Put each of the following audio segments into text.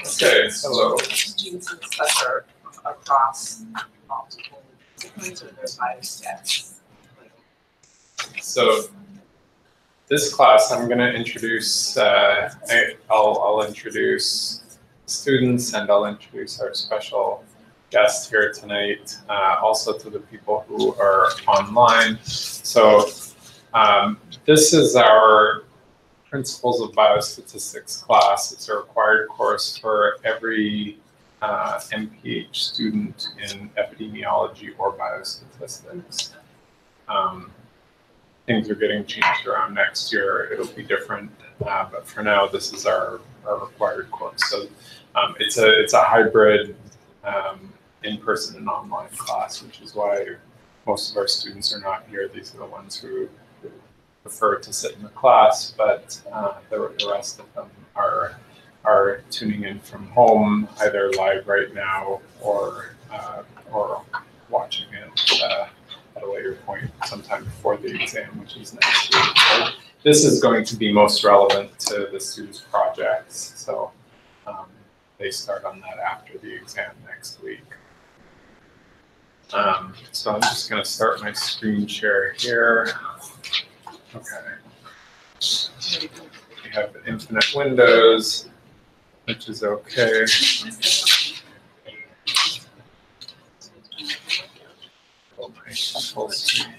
Okay, hello. Students and such are across multiple disciplines or their biostats. So this class, I'm going to introduce. I'll introduce students, and I'll introduce our special guest here tonight. Also to the people who are online. So this is our Principles of Biostatistics class. It's a required course for every MPH student in epidemiology or biostatistics. Things are getting changed around next year. It'll be different, but for now, this is our required course. So it's a hybrid in-person and online class, which is why most of our students are not here. These are the ones who prefer to sit in the class, but the rest of them are tuning in from home, either live right now or watching it at a later point, sometime before the exam, which is next week. So this is going to be most relevant to the students' projects, so they start on that after the exam next week. So I'm just going to start my screen share here. Okay. We have infinite windows, which is okay. Pull my full screen.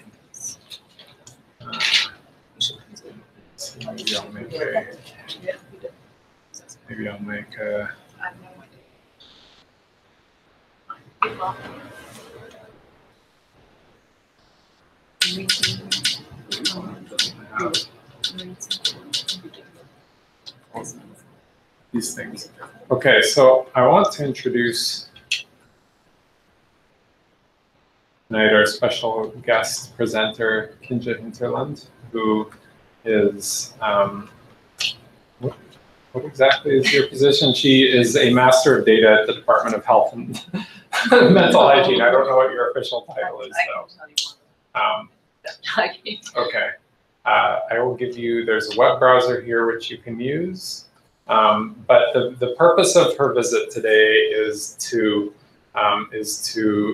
Maybe I'll make a. These things. Okay, so I want to introduce tonight our special guest presenter, Kinjia Hinterland, who is, what exactly is your position? She is a Master of Data at the Department of Health and Mental Hygiene. I don't know what your official title is, though. Okay. I will give you, there's a web browser here which you can use. But the purpose of her visit today is to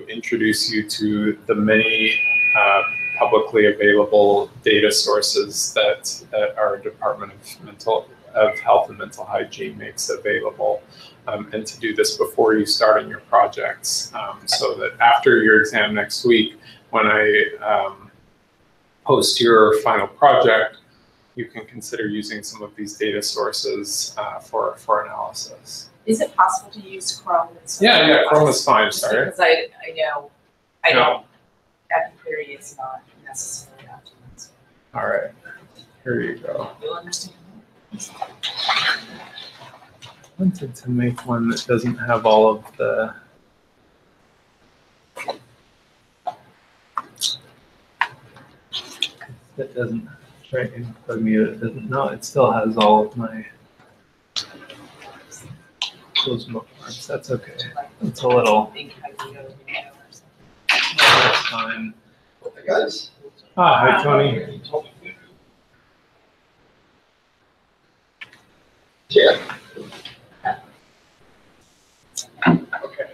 introduce you to the many publicly available data sources that our Department of Health and Mental Hygiene makes available, and to do this before you start on your projects, so that after your exam next week, when I post your final project, you can consider using some of these data sources for analysis. Is it possible to use Chrome? Yeah, Chrome is fine. Sorry. Because I know EpiQuery is not necessarily optimized. All right, here you go. You'll understand. I wanted to make one that doesn't have all of the. It doesn't, right, plug me, it doesn't, no, it still has all of my, those bookmarks, that's okay. It's a little, that's fine. Hey guys. Hi, Tony. Yeah. Okay.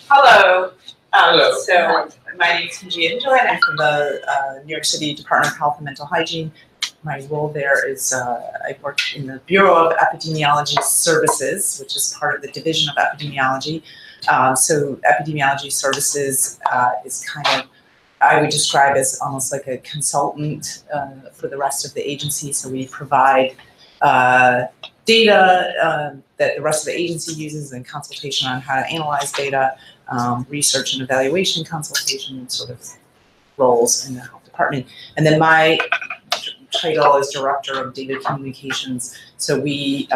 Hello. Hello. So my name is Kinjia Hinterland. I'm from the New York City Department of Health and Mental Hygiene. My role there is I work in the Bureau of Epidemiology Services, which is part of the Division of Epidemiology. So epidemiology services is kind of, I would describe as almost like a consultant for the rest of the agency. So we provide data that the rest of the agency uses and consultation on how to analyze data, research and evaluation consultation sort of roles in the health department. And then my title is Director of Data Communications. So we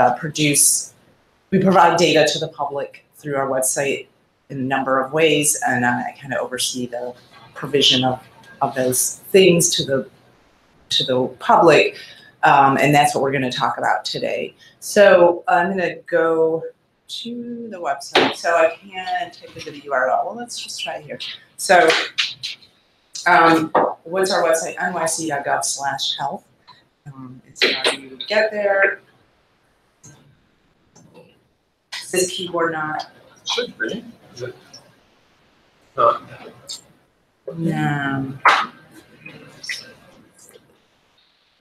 provide data to the public through our website in a number of ways, and I kind of oversee the provision of those things to the public, and that's what we're going to talk about today. So I'm going to go to the website. So I can type into the URL. Well, let's just try here. So what's our website? nyc.gov/health. It's how you get there. This keyboard not? Should be. Is it not? No.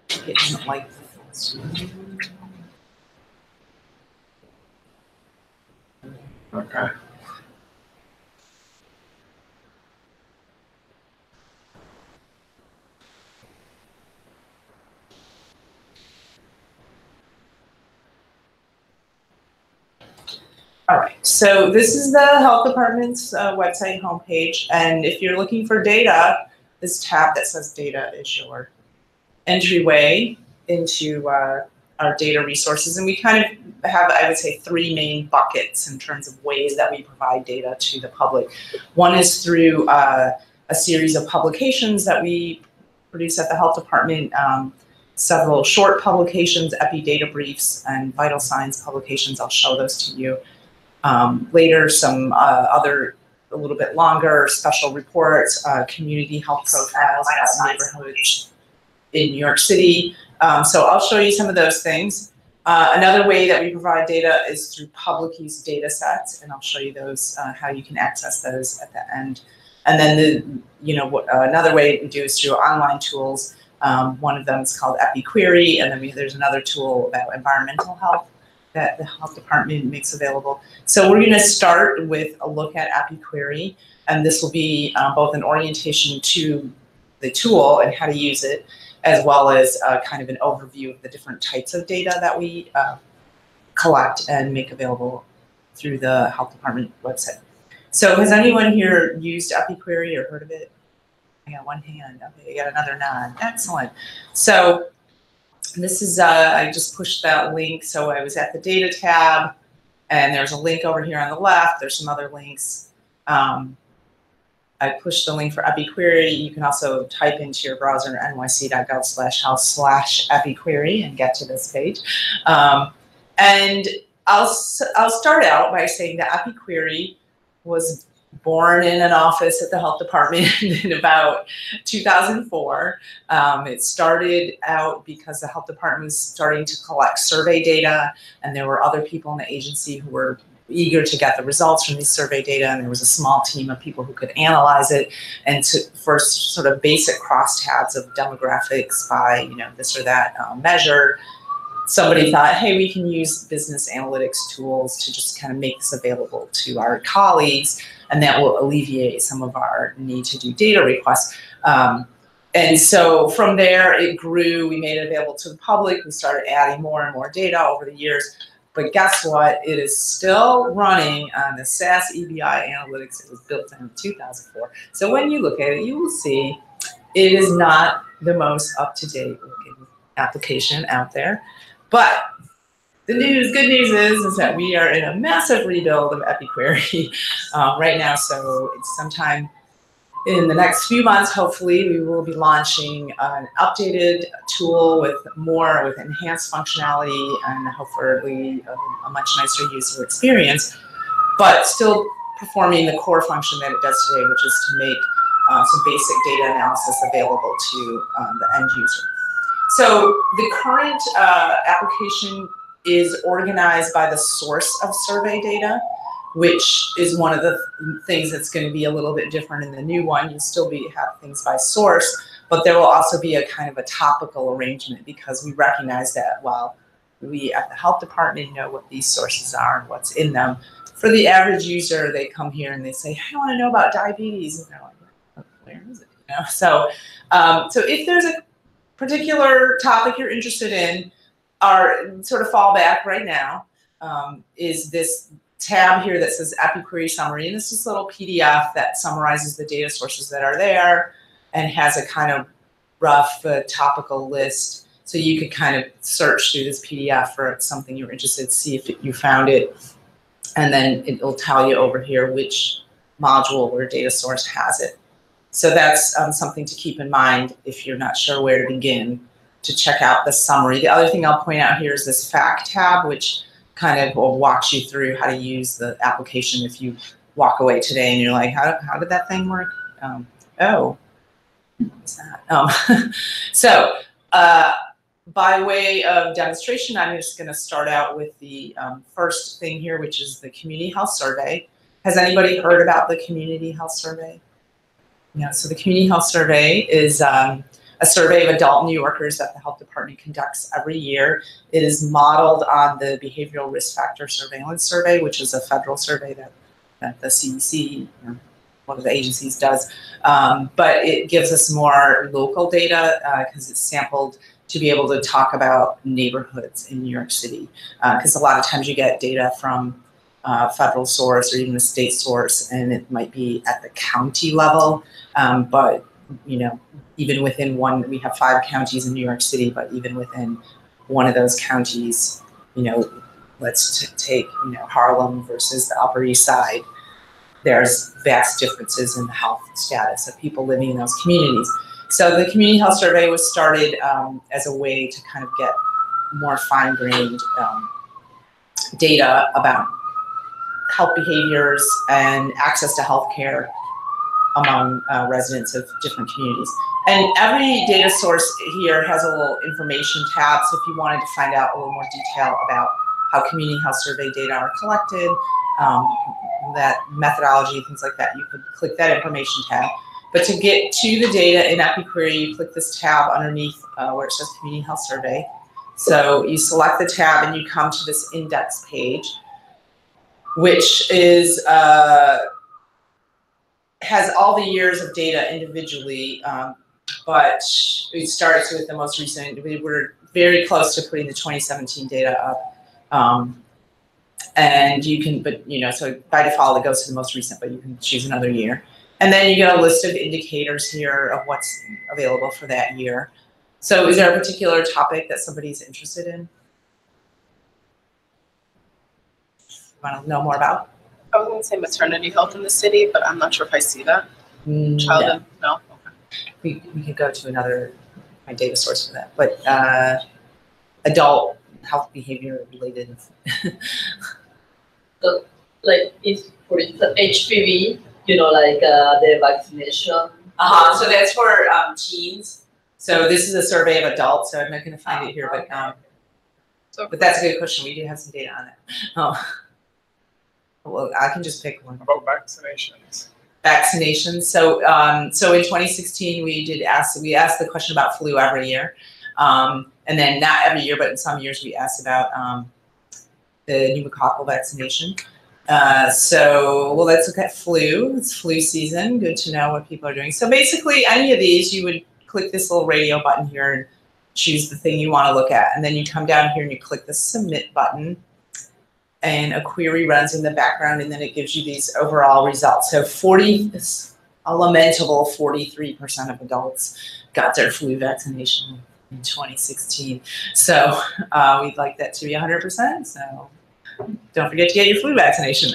It doesn't like this. Okay. All right, so this is the health department's website homepage, and if you're looking for data, this tab that says data is your entryway into our data resources, and we kind of have, I would say, three main buckets in terms of ways that we provide data to the public. One is through a series of publications that we produce at the health department, several short publications, epi data briefs, and vital signs publications. I'll show those to you later. Some other a little bit longer special reports, community health profiles about neighborhoods in New York City. So I'll show you some of those things. Another way that we provide data is through public use data sets, and I'll show you those, how you can access those at the end. And then another way we do is through online tools. One of them is called EpiQuery, and then there's another tool about environmental health that the health department makes available. So we're going to start with a look at EpiQuery, and this will be both an orientation to the tool and how to use it, as well as kind of an overview of the different types of data that we collect and make available through the health department website. So has anyone here used EpiQuery or heard of it? I got one hand. Okay, you got another nod. Excellent. So this is, I just pushed that link. So I was at the data tab, and there's a link over here on the left. There's some other links. I pushed the link for EpiQuery. You can also type into your browser nyc.gov/health/EpiQuery and get to this page. And I'll start out by saying that EpiQuery was born in an office at the health department in about 2004. It started out because the health department was starting to collect survey data, and there were other people in the agency who were eager to get the results from these survey data, and there was a small team of people who could analyze it, and for sort of basic crosstabs of demographics by this or that measure. Somebody thought, hey, we can use business analytics tools to just kind of make this available to our colleagues, and that will alleviate some of our need to do data requests. And so from there, it grew. We made it available to the public. We started adding more and more data over the years. But guess what? It is still running on the SAS EBI analytics. It was built in 2004. So when you look at it, you will see it is not the most up-to-date looking application out there. But the good news is that we are in a massive rebuild of EpiQuery right now. So it's sometime in the next few months, hopefully, we will be launching an updated tool with enhanced functionality and hopefully a much nicer user experience, but still performing the core function that it does today, which is to make some basic data analysis available to the end user. So the current application is organized by the source of survey data, which is one of the things that's going to be a little bit different in the new one. You'll still have things by source, but there will also be a kind of a topical arrangement, because we recognize that while we at the health department know what these sources are and what's in them, for the average user, they come here and they say, hey, I want to know about diabetes. And they're like, where is it? So if there's a particular topic you're interested in, our sort of fallback right now is this tab here that says EpiQuery Summary, and this is a little PDF that summarizes the data sources that are there and has a kind of rough topical list. So you could kind of search through this PDF for something you're interested in, see if you found it, and then it will tell you over here which module or data source has it. So that's something to keep in mind if you're not sure where to begin to check out the summary. The other thing I'll point out here is this Fact tab, which kind of will walk you through how to use the application if you walk away today and you're like, how did that thing work? Oh, what's that? So by way of demonstration, I'm just going to start out with the first thing here, which is the Community Health Survey. Has anybody heard about the Community Health Survey? Yeah, so the Community Health Survey is a survey of adult New Yorkers that the health department conducts every year. It is modeled on the Behavioral Risk Factor Surveillance Survey, which is a federal survey that the CDC, one of the agencies, does. But it gives us more local data because it's sampled to be able to talk about neighborhoods in New York City. Because a lot of times you get data from federal source or even a state source, and it might be at the county level. But, even within one, we have 5 counties in New York City, but even within one of those counties, let's take, Harlem versus the Upper East Side, there's vast differences in the health status of people living in those communities. So the Community Health Survey was started as a way to kind of get more fine-grained data about health behaviors and access to health care among residents of different communities. And every data source here has a little information tab, so if you wanted to find out a little more detail about how Community Health Survey data are collected, that methodology, things like that, you could click that information tab. But to get to the data in EpiQuery, you click this tab underneath where it says Community Health Survey. So you select the tab and you come to this index page, which is has all the years of data individually, but it starts with the most recent. We were very close to putting the 2017 data up. And you can, so by default it goes to the most recent, but you can choose another year. And then you get a list of indicators here of what's available for that year. So is there a particular topic that somebody's interested in? Want to know more about? I was going to say maternity health in the city, but I'm not sure if I see that. Childhood? No? Okay. We could go to my data source for that. But adult health behavior related. So, like, if for instance, HPV, the vaccination. So that's for teens. So this is a survey of adults, so I'm not going to find it here, but that's a good question. We do have some data on it. Oh. Well, I can just pick one. About vaccinations. Vaccinations. So, so in 2016, we asked the question about flu every year, and then not every year, but in some years we asked about the pneumococcal vaccination. So, well, let's look at flu. It's flu season. Good to know what people are doing. So basically, any of these, you would click this little radio button here and choose the thing you want to look at, and then you come down here and you click the submit button. And a query runs in the background, and then it gives you these overall results. So a lamentable 43% of adults got their flu vaccination in 2016. So we'd like that to be 100%. So don't forget to get your flu vaccination.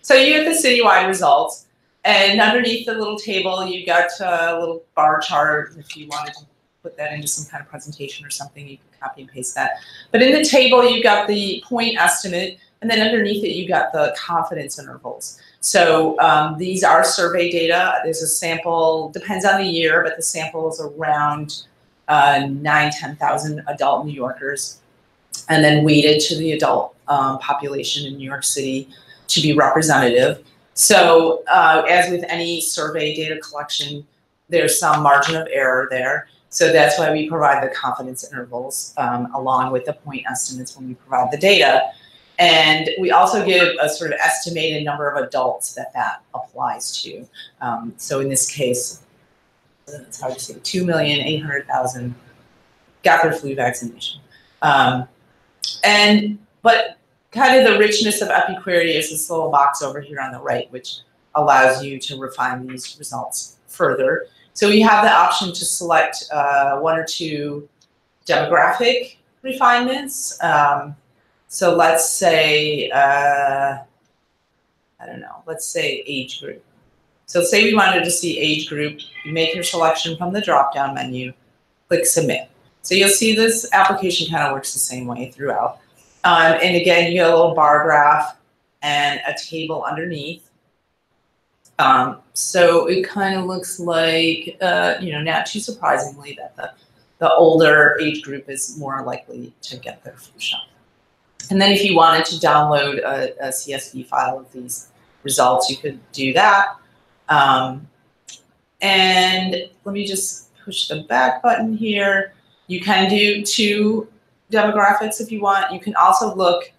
So you get the citywide results, and underneath the little table, you got a little bar chart. If you wanted to put that into some kind of presentation or something, you can copy and paste that. But in the table, you got the point estimate, and then underneath it, you got the confidence intervals. So these are survey data. There's a sample, depends on the year, but the sample is around 10,000 adult New Yorkers, and then weighted to the adult population in New York City to be representative. So as with any survey data collection, there's some margin of error there. So that's why we provide the confidence intervals along with the point estimates when we provide the data. And we also give a sort of estimated number of adults that applies to. So in this case, it's hard to say, 2,800,000 got their flu vaccination. But kind of the richness of EpiQuery is this little box over here on the right, which allows you to refine these results further. So we have the option to select 1 or 2 demographic refinements. So let's say, I don't know, let's say age group. So say we wanted to see age group, you make your selection from the drop-down menu, click submit. So you'll see this application kind of works the same way throughout. And again, you get a little bar graph and a table underneath. So it kind of looks like, not too surprisingly, that the older age group is more likely to get their flu shot. And then if you wanted to download a CSV file of these results, you could do that. And let me just push the back button here. You can do 2 demographics if you want. You can also look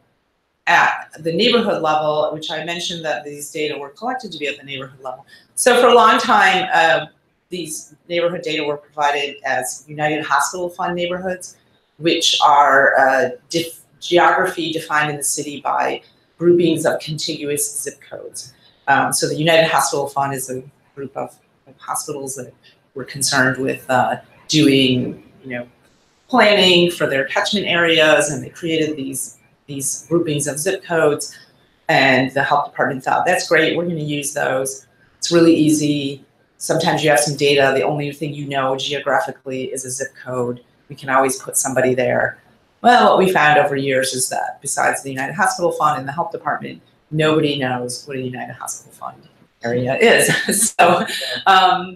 at the neighborhood level, which I mentioned that these data were collected to be at the neighborhood level. So for a long time, these neighborhood data were provided as United Hospital Fund neighborhoods, which are geography defined in the city by groupings of contiguous zip codes. So the United Hospital Fund is a group of hospitals that were concerned with doing, planning for their catchment areas, and they created these groupings of zip codes, and the health department thought, that's great, we're going to use those. It's really easy. Sometimes you have some data, the only thing you know geographically is a zip code. We can always put somebody there. Well, what we found over years is that besides the United Hospital Fund and the health department, nobody knows what a United Hospital Fund area is. So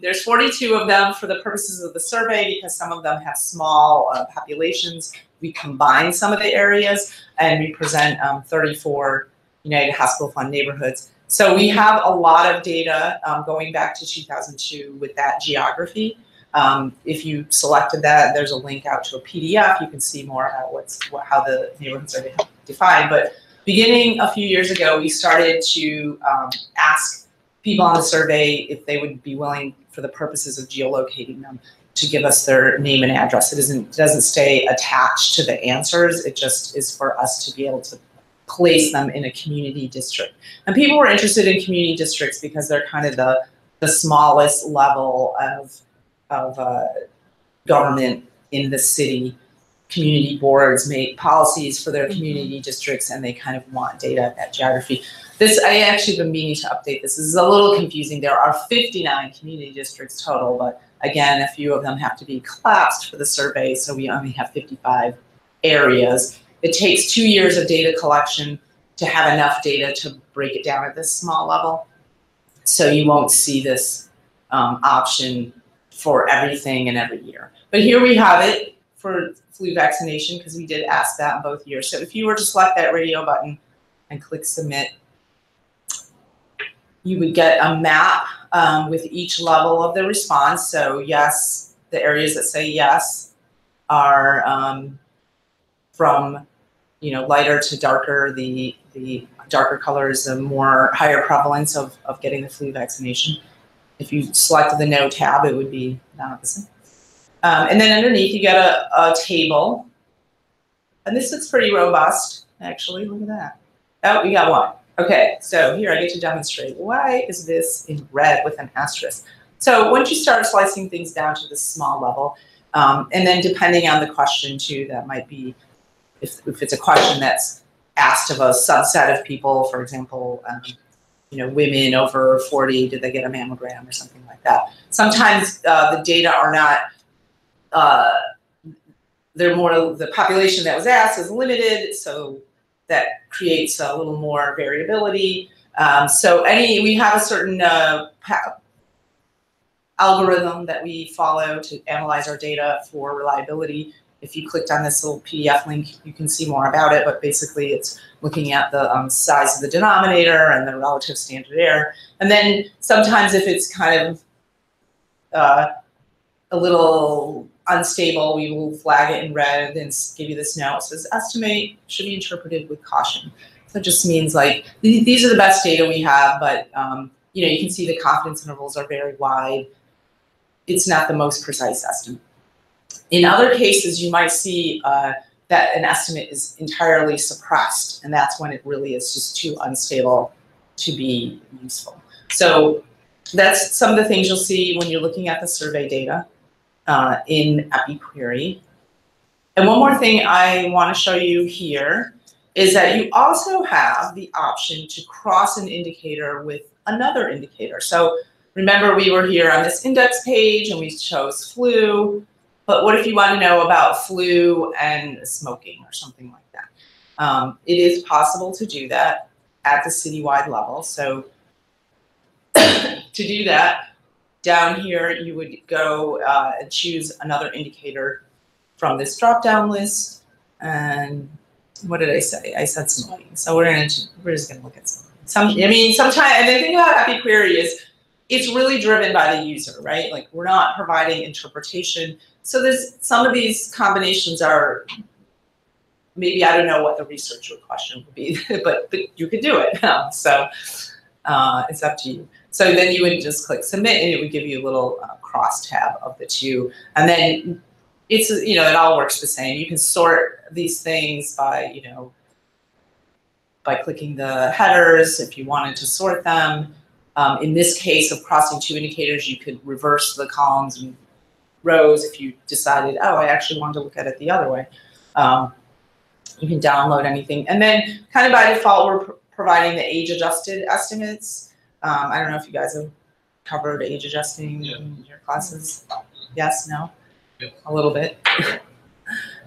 there's 42 of them for the purposes of the survey, because some of them have small populations. We combine some of the areas and we present 34 United Hospital Fund neighborhoods. So we have a lot of data going back to 2002 with that geography. If you selected that, there's a link out to a PDF. You can see more about how the neighborhoods are defined. But beginning a few years ago, we started to ask people on the survey if they would be willing, for the purposes of geolocating them, to give us their name and address. It doesn't stay attached to the answers. It just is for us to be able to place them in a community district. And people were interested in community districts because they're kind of the smallest level of government in the city. Community boards make policies for their community districts, and they kind of want data at geography. I actually been meaning to update this. This is a little confusing. There are 59 community districts total, but again, a few of them have to be collapsed for the survey, so we only have 55 areas. It takes 2 years of data collection to have enough data to break it down at this small level. So you won't see this option for everything and every year. But here we have it for flu vaccination, because we did ask that in both years. So if you were to select that radio button and click submit, you would get a map with each level of the response. So yes, the areas that say yes are from lighter to darker. The darker color is a more higher prevalence of getting the flu vaccination. If you selected the no tab, it would be the opposite. And then underneath you get a table. And this looks pretty robust, actually. Look at that. Oh, we got one. Okay, so here I get to demonstrate. Why is this in red with an asterisk? So once you start slicing things down to this small level, and then depending on the question too, that might be, if it's a question that's asked of a subset of people, for example, women over 40, did they get a mammogram or something like that? Sometimes the data are not, the population that was asked is limited, so that creates a little more variability. We have a certain algorithm that we follow to analyze our data for reliability. If you clicked on this little PDF link, you can see more about it, but basically it's looking at the size of the denominator and the relative standard error. And then sometimes if it's kind of a little unstable, we will flag it in red and then give you this note. It says estimate should be interpreted with caution. So it just means like, these are the best data we have, but you can see the confidence intervals are very wide. It's not the most precise estimate. In other cases, you might see that an estimate is entirely suppressed, and that's when it really is just too unstable to be useful. So that's some of the things you'll see when you're looking at the survey data in EpiQuery. And one more thing I want to show you here is that you also have the option to cross an indicator with another indicator. So remember, we were here on this index page and we chose flu, but what if you want to know about flu and smoking or something like that? It is possible to do that at the citywide level. So to do that, down here you would go and choose another indicator from this drop-down list. And what did I say? I said some things. So we're just gonna look at some. I mean, sometimes, and the thing about EpiQuery is it's really driven by the user, right? Like we're not providing interpretation. So there's some of these combinations are, maybe I don't know what the researcher question would be, but you could do it. So it's up to you. So then you would just click submit and it would give you a little cross tab of the two. And then it's, it all works the same. You can sort these things by, by clicking the headers if you wanted to sort them. In this case of crossing two indicators, you could reverse the columns and rows if you decided, oh, I actually wanted to look at it the other way. You can download anything. And then kind of by default, we're providing the age-adjusted estimates. I don't know if you guys have covered age adjusting in your classes. Yes, no? Yeah. A little bit.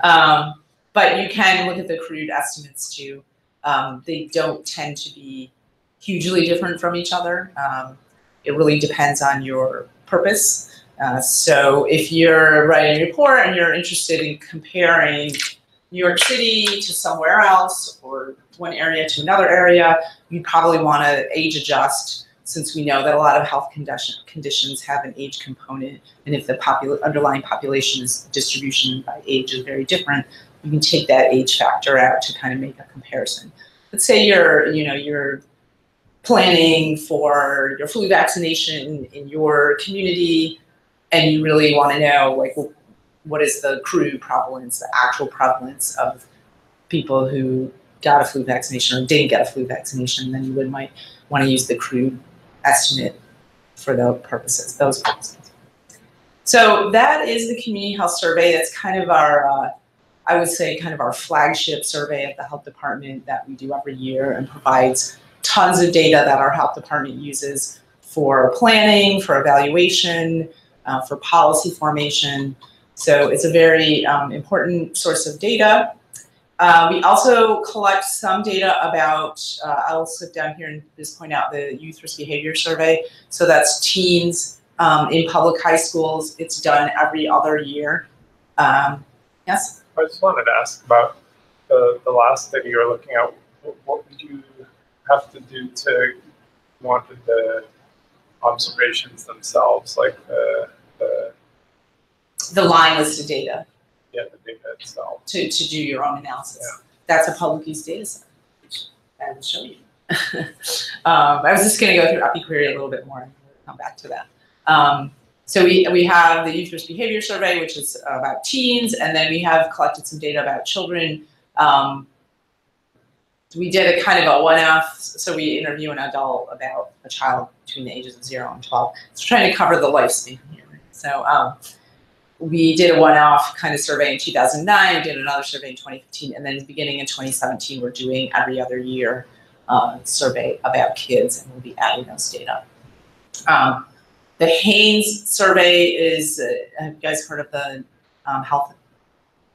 But you can look at the crude estimates too. They don't tend to be hugely different from each other. It really depends on your purpose. So if you're writing a report and you're interested in comparing New York City to somewhere else or one area to another area, you probably want to age adjust, since we know that a lot of health conditions have an age component. And if the underlying population distribution by age is very different, you can take that age factor out to kind of make a comparison. Let's say you're planning for your flu vaccination in your community, and you really want to know, like, what is the crude prevalence, the actual prevalence of people who got a flu vaccination or didn't get a flu vaccination, then you might want to use the crude estimate for those purposes. So that is the Community Health Survey. That's kind of our, I would say, kind of our flagship survey at the health department that we do every year, and provides tons of data that our health department uses for planning, for evaluation, for policy formation. So it's a very important source of data. We also collect some data about, I'll slip down here and just point out the Youth Risk Behavior Survey. So that's teens in public high schools. It's done every other year. Yes? I just wanted to ask about the last study you were looking at. What would you have to do to wanted the observations themselves, like the line listed data? Yeah, the data itself. To do your own analysis. Yeah. That's a public use data set, which I will show you. I was just going to go through EpiQuery a little bit more and we'll come back to that. So we have the Youth Risk Behavior Survey, which is about teens, and then we have collected some data about children. We did a kind of a one-off, so we interview an adult about a child between the ages of 0 and 12. So trying to cover the lifespan here. So we did a one-off kind of survey in 2009, we did another survey in 2015, and then beginning in 2017, we're doing every other year survey about kids, and we'll be adding those data. The Haynes survey is, have you guys heard of the health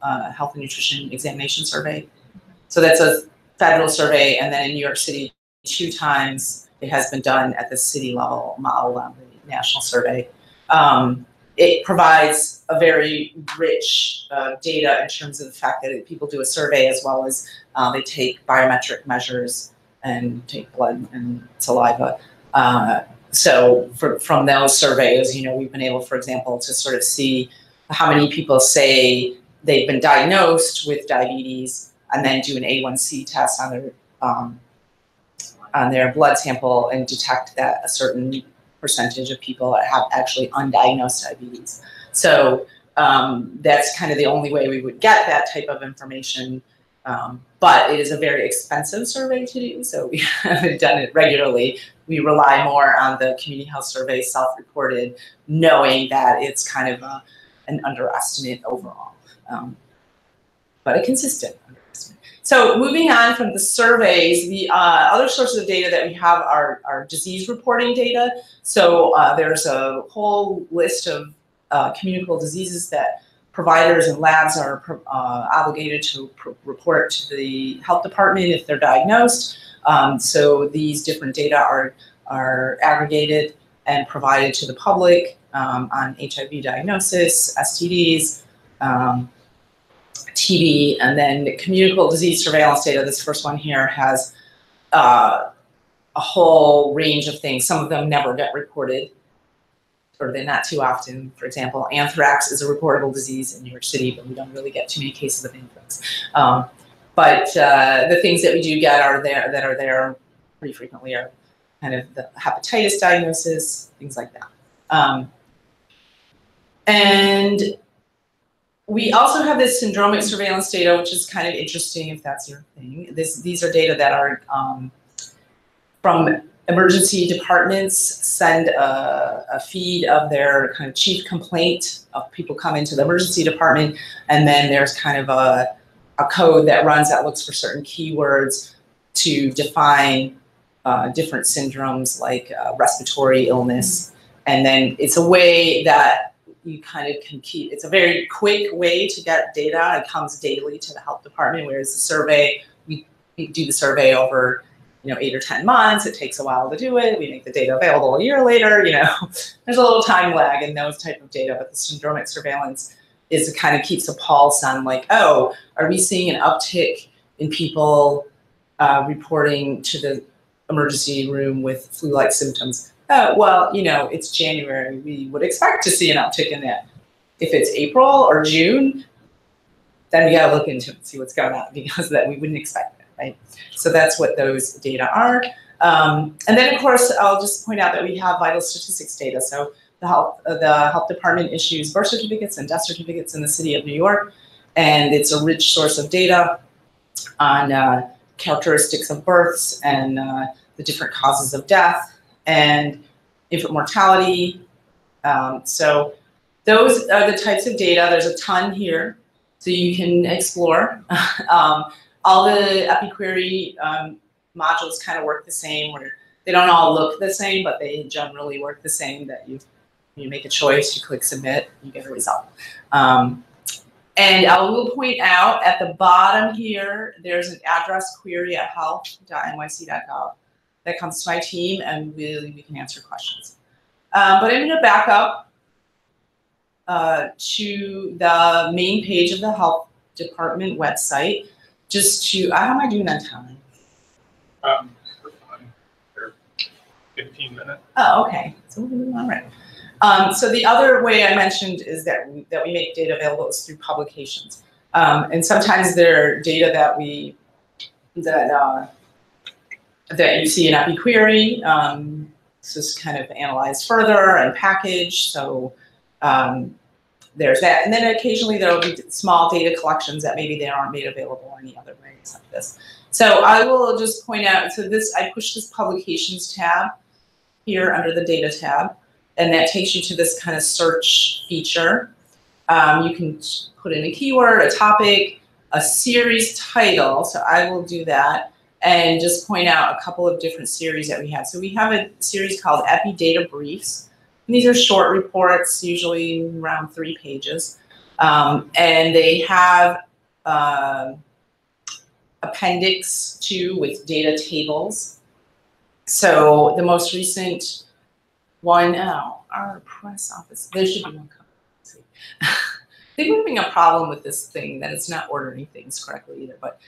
and nutrition examination survey? So that's a federal survey, and then in New York City, 2 times it has been done at the city level, model on the national survey. It provides a very rich data in terms of the fact that people do a survey as well as they take biometric measures and take blood and saliva. So from those surveys, we've been able, for example, to sort of see how many people say they've been diagnosed with diabetes and then do an A1C test on their blood sample and detect that a certain percentage of people have actually undiagnosed diabetes. So that's kind of the only way we would get that type of information. But it is a very expensive survey to do, so we haven't done it regularly. We rely more on the Community Health Survey self-reported, knowing that it's kind of an underestimate overall, but a consistent underestimate. So moving on from the surveys, the other sources of data that we have are disease reporting data. So there's a whole list of communicable diseases that providers and labs are obligated to report to the health department if they're diagnosed. So these different data are aggregated and provided to the public on HIV diagnosis, STDs, TB, and then communicable disease surveillance data. This first one here has a whole range of things. Some of them never get reported, or they're not too often. For example, anthrax is a reportable disease in New York City, but we don't really get too many cases of anthrax. But the things that we do get are there pretty frequently are kind of the hepatitis diagnosis, things like that. And we also have this syndromic surveillance data, which is kind of interesting if that's your thing. These are data that are from emergency departments send a feed of their kind of chief complaint of people come into the emergency department, and then there's kind of a code that runs that looks for certain keywords to define different syndromes like respiratory illness. And then it's a way that you kind of can keep, it's a very quick way to get data. It comes daily to the health department, whereas the survey, we do the survey over 8 or 10 months. It takes a while to do it. We make the data available a year later. There's a little time lag in those type of data, but the syndromic surveillance is it kind of keeps a pulse on like, oh, are we seeing an uptick in people reporting to the emergency room with flu-like symptoms? Oh, well, it's January. We would expect to see an uptick in that. If it's April or June, then we got to look into it and see what's going on, because that we wouldn't expect it, right? So that's what those data are. And then, of course, I'll just point out that we have vital statistics data. So the health department issues birth certificates and death certificates in the city of New York, and it's a rich source of data on characteristics of births and the different causes of death and infant mortality. So those are the types of data. There's a ton here, so you can explore. All the EpiQuery modules kind of work the same, where they don't all look the same, but they generally work the same, that you make a choice, you click submit, you get a result. And I will point out at the bottom here, there's an address query at health.nyc.gov that comes to my team, and we can answer questions. But I'm going to back up to the main page of the health department website. Just to, how am I doing on time? We're fine. They're 15 minutes. Oh, okay. So we're doing all right. So the other way I mentioned is that we make data available is through publications. And sometimes there are data that that you see in EpiQuery. This is kind of analyzed further and packaged. So there's that. And then occasionally there will be small data collections that maybe they aren't made available any other way except this. So I will just point out, so I pushed this publications tab here under the data tab, and that takes you to this kind of search feature. You can put in a keyword, a topic, a series title. So I will do that and just point out a couple of different series that we have. So we have a series called Epi Data Briefs. And these are short reports, usually around 3 pages. And they have Appendix 2 with data tables. So the most recent one, our press office, there should be one coming. They're having a problem with this thing that it's not ordering things correctly either. But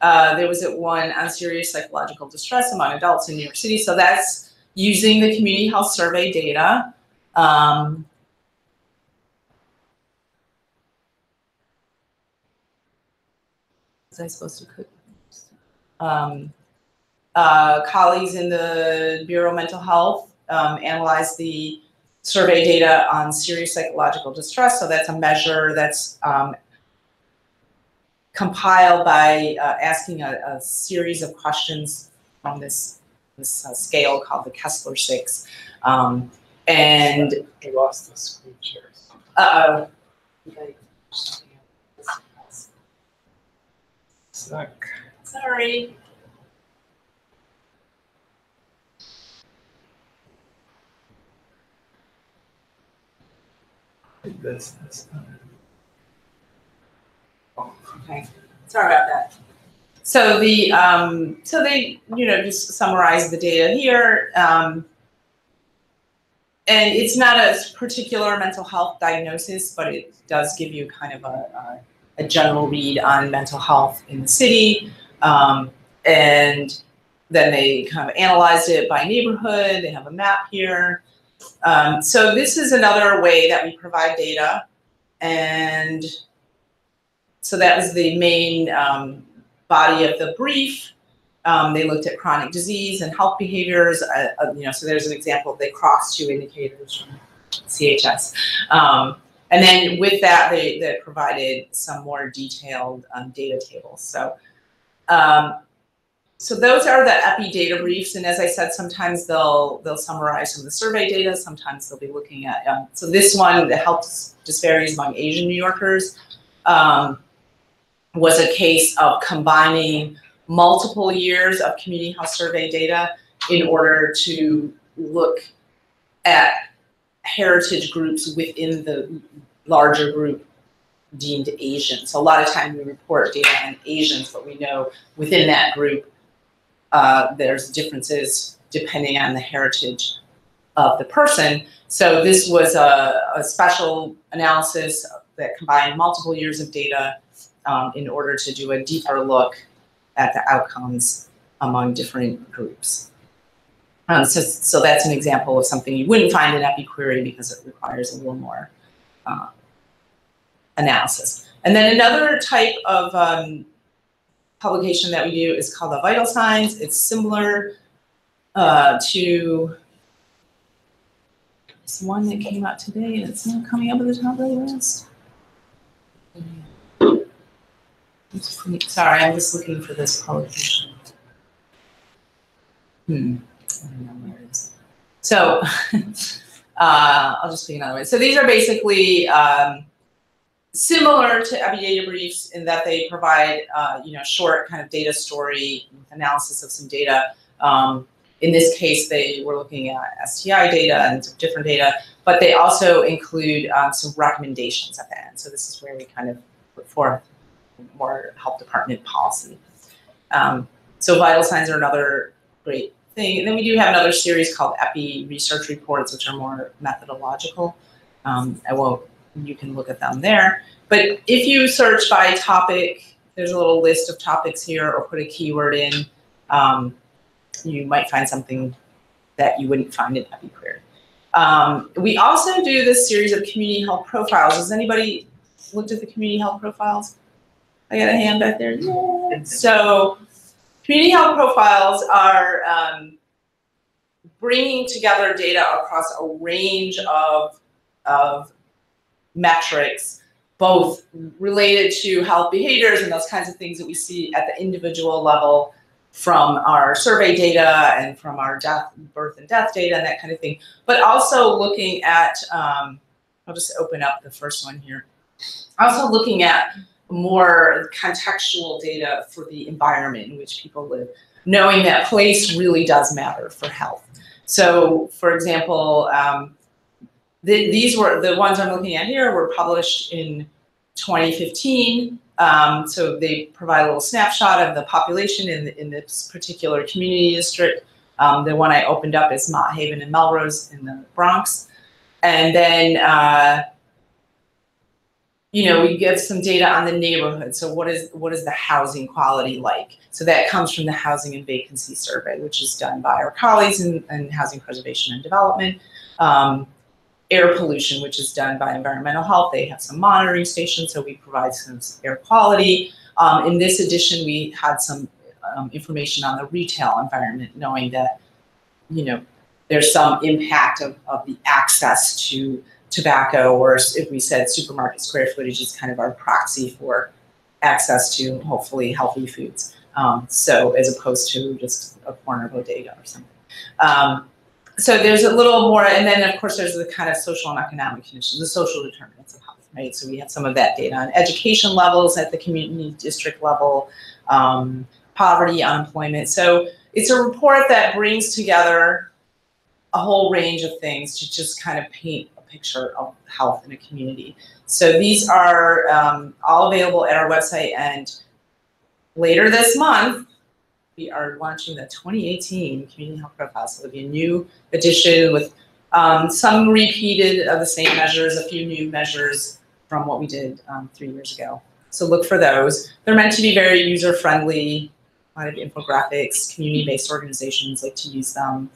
there was one on serious psychological distress among adults in New York City. So that's using the community health survey data. Was I supposed to click? Colleagues in the Bureau of Mental Health analyzed the survey data on serious psychological distress. So that's a measure that's compiled by asking a series of questions from this scale called the Kessler-6. And we lost the screen share. uh-oh. Suck. Sorry. This time. Oh. Okay. Sorry about that. So the so they just summarize the data here. And it's not a particular mental health diagnosis, but it does give you kind of a general read on mental health in the city. And then they kind of analyzed it by neighborhood. They have a map here. So this is another way that we provide data. And so that was the main body of the brief. They looked at chronic disease and health behaviors. So there's an example. They crossed 2 indicators from CHS. And then with that, they provided some more detailed data tables. So those are the EPI data briefs. And as I said, sometimes they'll summarize some of the survey data. Sometimes they'll be looking at, so this one, the health disparities among Asian New Yorkers, was a case of combining multiple years of community health survey data in order to look at heritage groups within the larger group deemed Asian. So a lot of times we report data on Asians, but we know within that group there's differences depending on the heritage of the person. So this was a special analysis that combined multiple years of data in order to do a deeper look at the outcomes among different groups. So that's an example of something you wouldn't find in EpiQuery because it requires a little more analysis. And then another type of publication that we do is called the vital signs. It's similar to this one that came out today, and it's not coming up at the top of the list. Sorry, I'm just looking for this publication. I don't know where it is. So I'll just pick another way. So these are basically similar to EPI data briefs in that they provide short kind of data story with analysis of some data. In this case, they were looking at STI data and some different data, but they also include some recommendations at the end. So this is where we kind of put forth more health department policy. So vital signs are another great thing. And then we do have another series called EPI research reports, which are more methodological. You can look at them there. But if you search by topic, there's a little list of topics here, or put a keyword in, you might find something that you wouldn't find in EpiQuery. We also do this series of community health profiles. Has anybody looked at the community health profiles? I got a hand back there. Yeah. So community health profiles are bringing together data across a range of metrics, both related to health behaviors and those kinds of things that we see at the individual level from our survey data and from our birth and death data and that kind of thing, but also looking at, I'll just open up the first one here. Also looking at more contextual data for the environment in which people live, knowing that place really does matter for health. So for example, these were, the ones I'm looking at here were published in 2015. So they provide a little snapshot of the population in this particular community district. The one I opened up is Mott Haven and Melrose in the Bronx. And then, we give some data on the neighborhood. So what is the housing quality like? So that comes from the Housing and Vacancy Survey, which is done by our colleagues in Housing Preservation and Development. Air pollution, which is done by Environmental Health. They have some monitoring stations, so we provide some air quality. In this edition, we had some information on the retail environment, knowing that, there's some impact of the access to tobacco, or if we said supermarket square footage is kind of our proxy for access to hopefully healthy foods. So as opposed to just a corner bodega or something. So there's a little more, and then of course there's the kind of social and economic conditions, the social determinants of health, right? So we have some of that data on education levels at the community district level, poverty, unemployment. So it's a report that brings together a whole range of things to just kind of paint a picture of health in a community. So these are all available at our website, and later this month, we are launching the 2018 Community Health Profile. So it'll be a new edition with some repeated of the same measures, a few new measures from what we did 3 years ago. So look for those. They're meant to be very user-friendly, a lot of infographics, community-based organizations like to use them.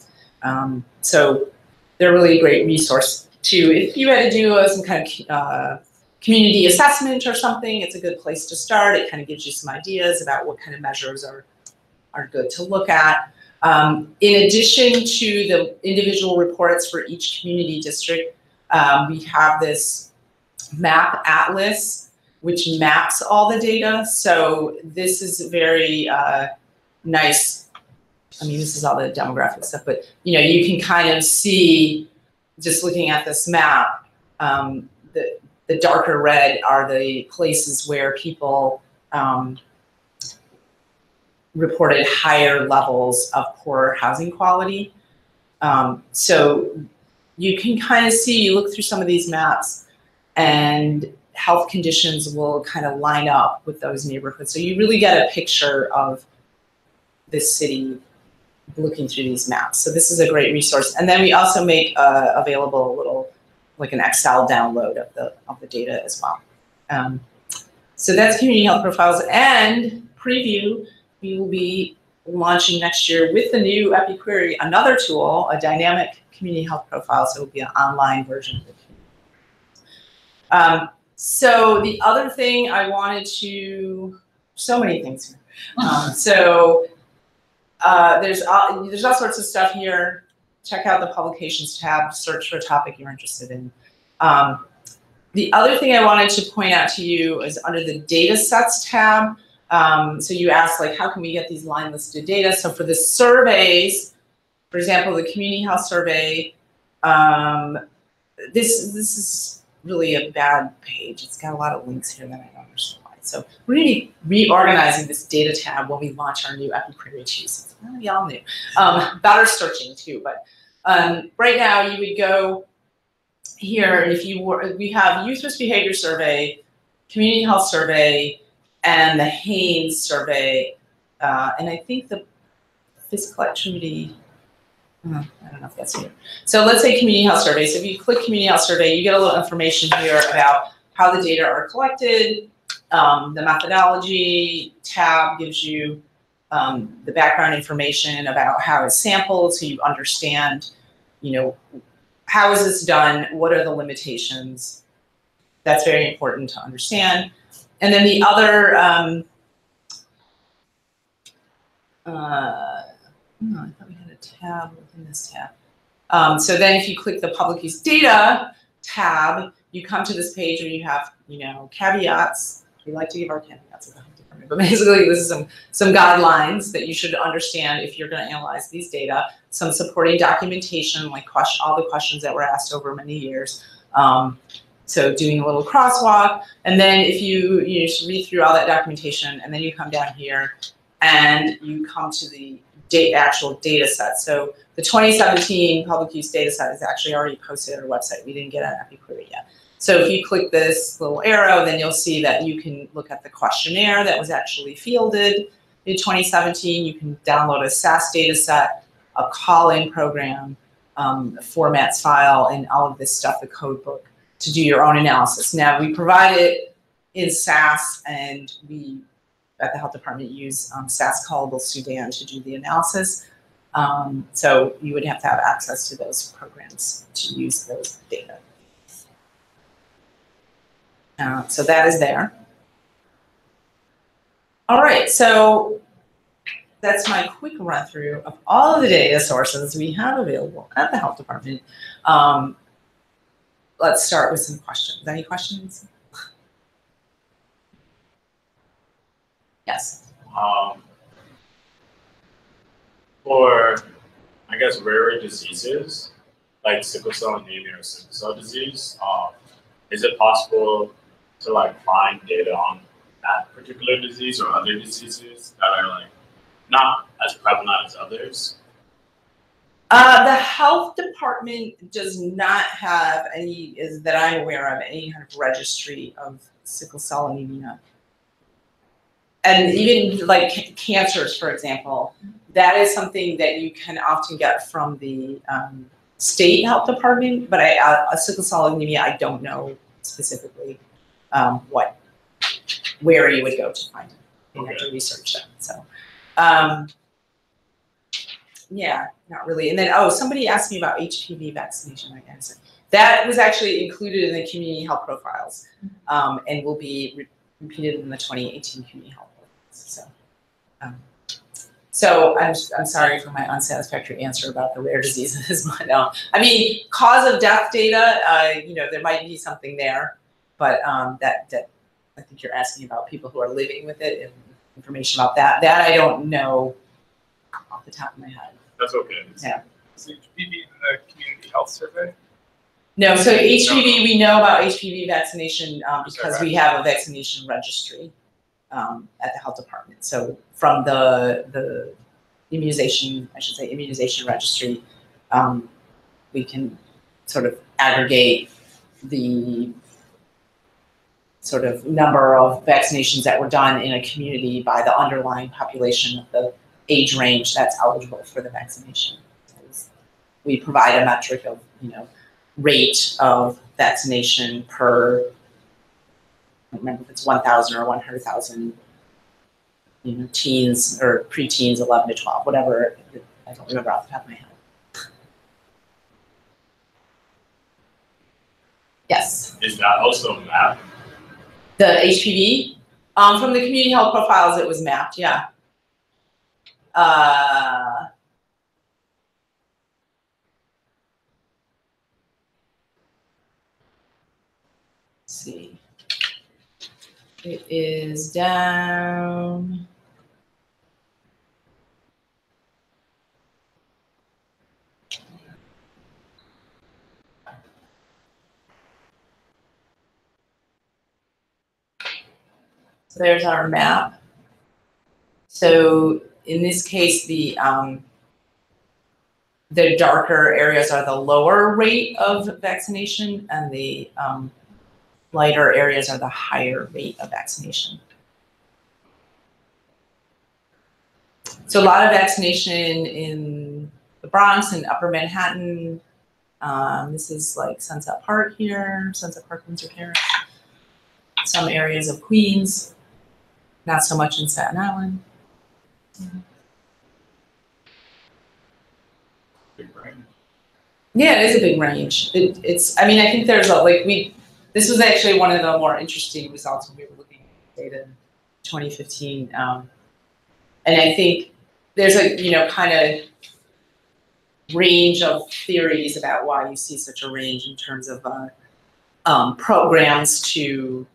So they're really a great resource too. If you had to do some kind of community assessment or something, it's a good place to start. It kind of gives you some ideas about what kind of measures are good to look at. In addition to the individual reports for each community district, we have this map atlas, which maps all the data. So this is very nice. I mean, this is all the demographic stuff, but you know, you can kind of see, just looking at this map, the darker red are the places where people reported higher levels of poor housing quality. So you can kind of see, you look through some of these maps and health conditions will kind of line up with those neighborhoods. So you really get a picture of this city looking through these maps. So this is a great resource. And then we also make available a little, like an Excel download of the data as well. So that's community health profiles. And preview, we will be launching next year with the new EpiQuery, another tool, a dynamic community health profile. So it will be an online version of the community. So the other thing I wanted to, so many things here. There's all sorts of stuff here. Check out the publications tab, search for a topic you're interested in. The other thing I wanted to point out to you is under the Datasets tab. So you asked, like, how can we get these line listed data? So for the surveys, for example, the community health survey, this is really a bad page. It's got a lot of links here that I don't understand why. So we're going to be reorganizing this data tab when we launch our new EpiQuery too. So y'all knew. Better searching too, but right now you would go here, if you were, we have youth risk behavior survey, community health survey, and the Haynes survey, and I think the physical activity, I don't know if that's here. So let's say community health survey. So if you click community health survey, you get a little information here about how the data are collected. The methodology tab gives you the background information about how it's sampled, so you understand, you know, how is this done? What are the limitations? That's very important to understand. And then the other, I thought we had a tab within this tab. So then if you click the public use data tab, you come to this page where you have, you know, caveats. We like to give our caveats at the health department, but basically this is some guidelines that you should understand if you're going to analyze these data. Some supporting documentation, like all the questions that were asked over many years. So doing a little crosswalk, and then if you just read through all that documentation, and then you come down here and you come to the actual data set. So the 2017 public use data set is actually already posted on our website. We didn't get an EpiQuery yet. So if you click this little arrow, then you'll see that you can look at the questionnaire that was actually fielded in 2017. You can download a SAS data set, a call-in program, a formats file, and all of this stuff, the code book, to do your own analysis. Now, we provide it in SAS, and we, at the health department, use SAS callable Sudan to do the analysis. So you would have to have access to those programs to use those data. So that is there. All right, so that's my quick run through of all of the data sources we have available at the health department. Let's start with some questions. Any questions? Yes. For, I guess, rare diseases, like sickle cell anemia or sickle cell disease, is it possible to like find data on that particular disease or other diseases that are like not as prevalent as others? The health department does not have any, that I'm aware of, any kind of registry of sickle cell anemia. And even like cancers, for example, that is something that you can often get from the state health department, but a sickle cell anemia, I don't know specifically what where you would go to find it. You have to research that. So, yeah, not really. And then, somebody asked me about HPV vaccination. I answered. That was actually included in the community health profiles, and will be repeated in the 2018 community health profiles. So I'm sorry for my unsatisfactory answer about the rare diseases, but I mean, cause of death data, there might be something there, but that I think you're asking about people who are living with it and information about that. That I don't know off the top of my head. That's okay. Yeah. Is HPV in the community health survey? No, so HPV, we know about HPV vaccination because we have a vaccination registry at the health department. So from the immunization registry, we can sort of aggregate the sort of number of vaccinations that were done in a community by the underlying population of the age range that's eligible for the vaccination. We provide a metric of, rate of vaccination per, I don't remember if it's 1,000 or 100,000, teens or preteens, 11 to 12, whatever. I don't remember off the top of my head. Yes. Is that also mapped? The HPV? From the community health profiles, it was mapped, yeah. Let's see. It is down. So there's our map. So in this case, the darker areas are the lower rate of vaccination, and the lighter areas are the higher rate of vaccination. So a lot of vaccination in the Bronx and Upper Manhattan. This is like Sunset Park here, Sunset Park, Windsor Terrace. Some areas of Queens, not so much in Staten Island. Big range. Yeah, it is a big range. I mean, I think there's this was actually one of the more interesting results when we were looking at data in 2015. And I think there's a, kind of range of theories about why you see such a range in terms of programs to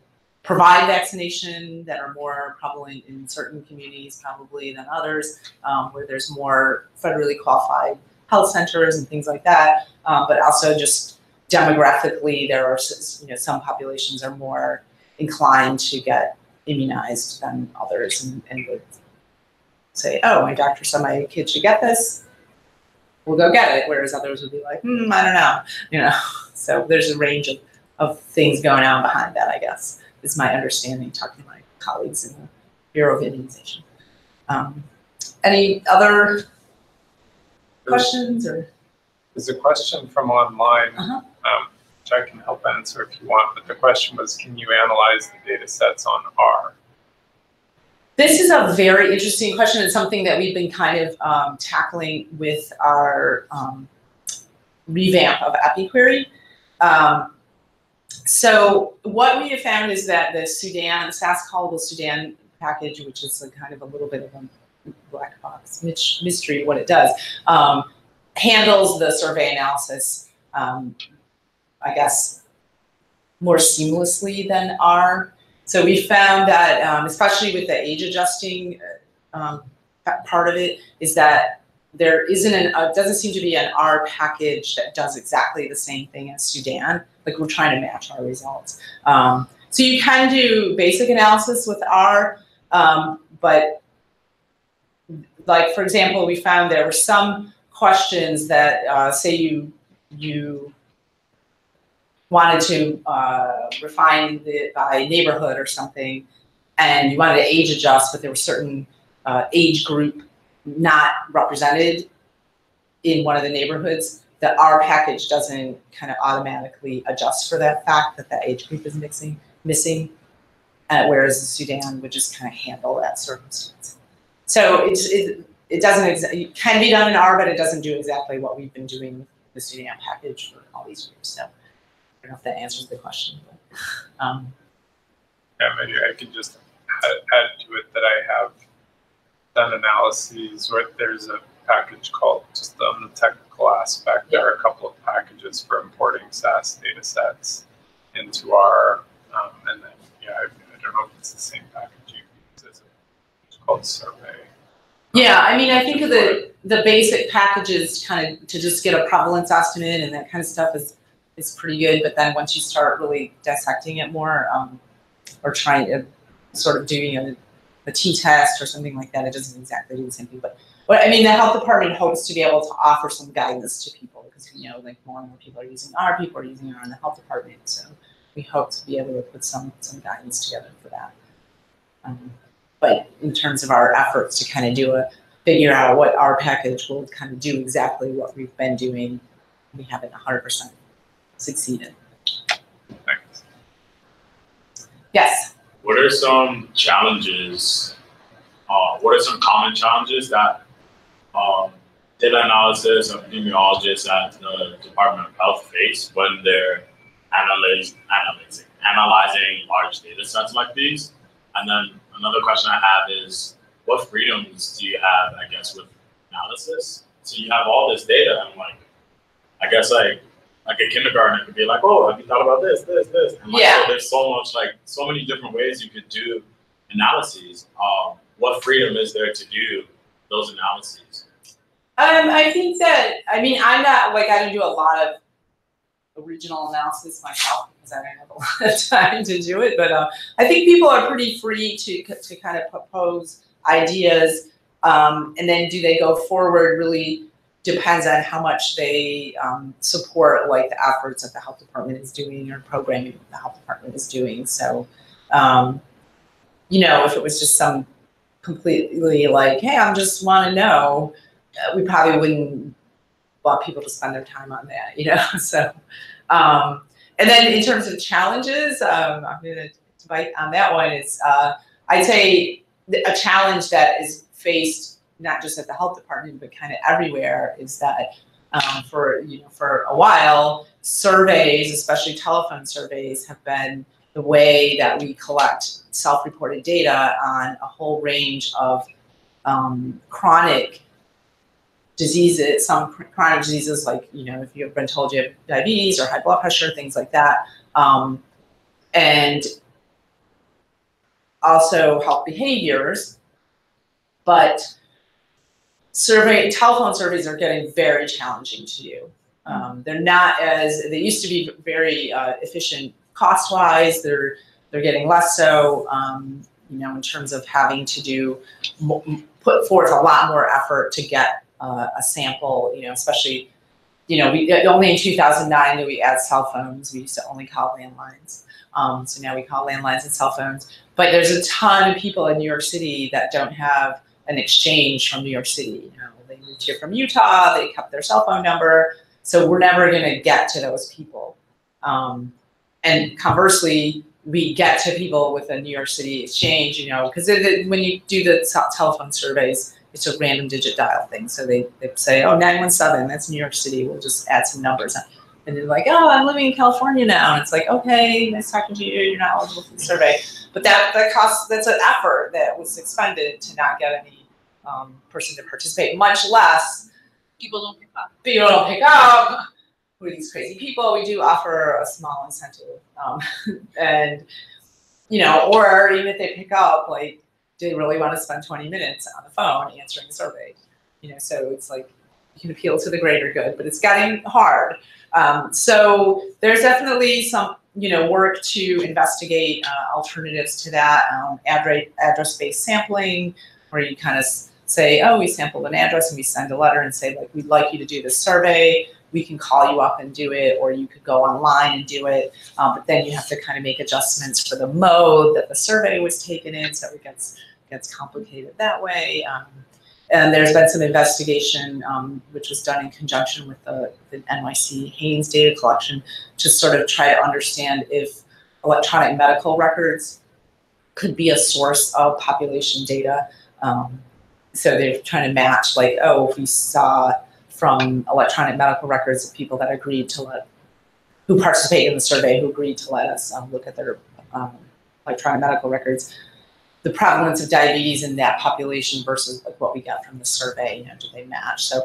provide vaccination that are more prevalent in certain communities probably than others, where there's more federally qualified health centers and things like that, but also just demographically, there are, some populations are more inclined to get immunized than others, and would say, oh, my doctor said my kid should get this, we'll go get it, whereas others would be like, I don't know, So there's a range of things going on behind that, I guess, is my understanding, talking to my colleagues in the Bureau of Immunization. Any other questions or? There's a question from online, which I can help answer if you want, but the question was, can you analyze the data sets on R? This is a very interesting question, and something that we've been kind of tackling with our revamp of EpiQuery. So what we have found is that the Sudan, SAS called the Sudan package, which is kind of a little bit of a black box mystery what it does, handles the survey analysis, I guess, more seamlessly than R. So we found that, especially with the age adjusting part of it, is that there doesn't seem to be an R package that does exactly the same thing as Sudan. Like, we're trying to match our results. So you can do basic analysis with R, but like, for example, we found there were some questions that say you wanted to refine it by neighborhood or something, and you wanted to age adjust, but there were certain age group not represented in one of the neighborhoods, the R package doesn't kind of automatically adjust for that fact that that age group is missing. whereas the Sudan would just kind of handle that circumstance. So it doesn't, it can be done in R, but it doesn't do exactly what we've been doing with the Sudan package for all these years. So I don't know if that answers the question. But, yeah, maybe I could just add to it that I have done analyses where there's a package called, just on the technical aspect, there are a couple of packages for importing SAS data sets into R, and then, yeah, I don't know if it's the same package you use, is it? It's called Survey. yeah, I mean, I think of the basic packages kind of to just get a prevalence estimate and that kind of stuff is pretty good, but then once you start really dissecting it more, or trying to sort of doing a t-test or something like that, it doesn't exactly do the same thing. But I mean, the health department hopes to be able to offer some guidance to people because we know like more and more people are using R, people are using R in the health department. So we hope to be able to put some guidance together for that. But in terms of our efforts to kind of figure out what our package will kind of do exactly what we've been doing, we haven't 100% succeeded. Thanks. Yes. What are some challenges? What are some common challenges that data analysis or epidemiologists at the Department of Health face when they're analyzing large data sets like these? And then another question I have is, what freedoms do you have, I guess, with analysis? So you have all this data, and like, I guess like a kindergartner could be like, oh, have you thought about this? And like, Yeah. so there's so many different ways you could do analyses. What freedom is there to do those analyses? I think that, I mean, I don't do a lot of original analysis myself because I don't have a lot of time to do it, but I think people are pretty free to kind of propose ideas, and then do they go forward really depends on how much they support like the efforts that the health department is doing or programming that the health department is doing. So, you know, if it was just some completely like, hey, I just want to know, we probably wouldn't want people to spend their time on that, you know? So, and then in terms of challenges, I'm going to bite on that one. It's, I'd say a challenge that is faced not just at the health department, but kind of everywhere is that for a while, surveys, especially telephone surveys, have been the way that we collect self-reported data on a whole range of chronic diseases, some chronic diseases like, you know, if you've been told you have diabetes or high blood pressure, things like that. And also health behaviors, but telephone surveys are getting very challenging to do. They're not they used to be very efficient cost-wise. They're getting less so, you know, in terms of having to put forth a lot more effort to get a sample, you know, especially, you know, only in 2009 did we add cell phones. We used to only call landlines. So now we call landlines and cell phones. But there's a ton of people in New York City that don't have an exchange from New York City. You know, they moved here from Utah, they kept their cell phone number. So we're never gonna get to those people. And conversely, we get to people with a New York City exchange, you know, because when you do the telephone surveys, it's a random digit dial thing. So they say, oh, 917, that's New York City. We'll just add some numbers. And they're like, oh, I'm living in California now. And it's like, okay, nice talking to you. You're not eligible for the survey. But that's an effort that was expended to not get any person to participate, much less People don't pick up. People don't pick up. Who are these crazy people? We do offer a small incentive. And, you know, or even if they pick up, like, do they really want to spend 20 minutes on the phone answering a survey? You know, so it's like, you can appeal to the greater good, but it's getting hard. So there's definitely some, you know, work to investigate alternatives to that, address-based sampling, where you kind of say, oh, we sampled an address and we send a letter and say, like, we'd like you to do this survey. We can call you up and do it, or you could go online and do it. But then you have to kind of make adjustments for the mode that the survey was taken in, so it gets complicated that way. And there's been some investigation, which was done in conjunction with the NYC Haynes data collection, to sort of try to understand if electronic medical records could be a source of population data. So they're trying to match, like, oh, if we saw from electronic medical records of people that agreed to who participated in the survey, who agreed to let us look at their electronic medical records, the prevalence of diabetes in that population versus like what we got from the survey, do they match? So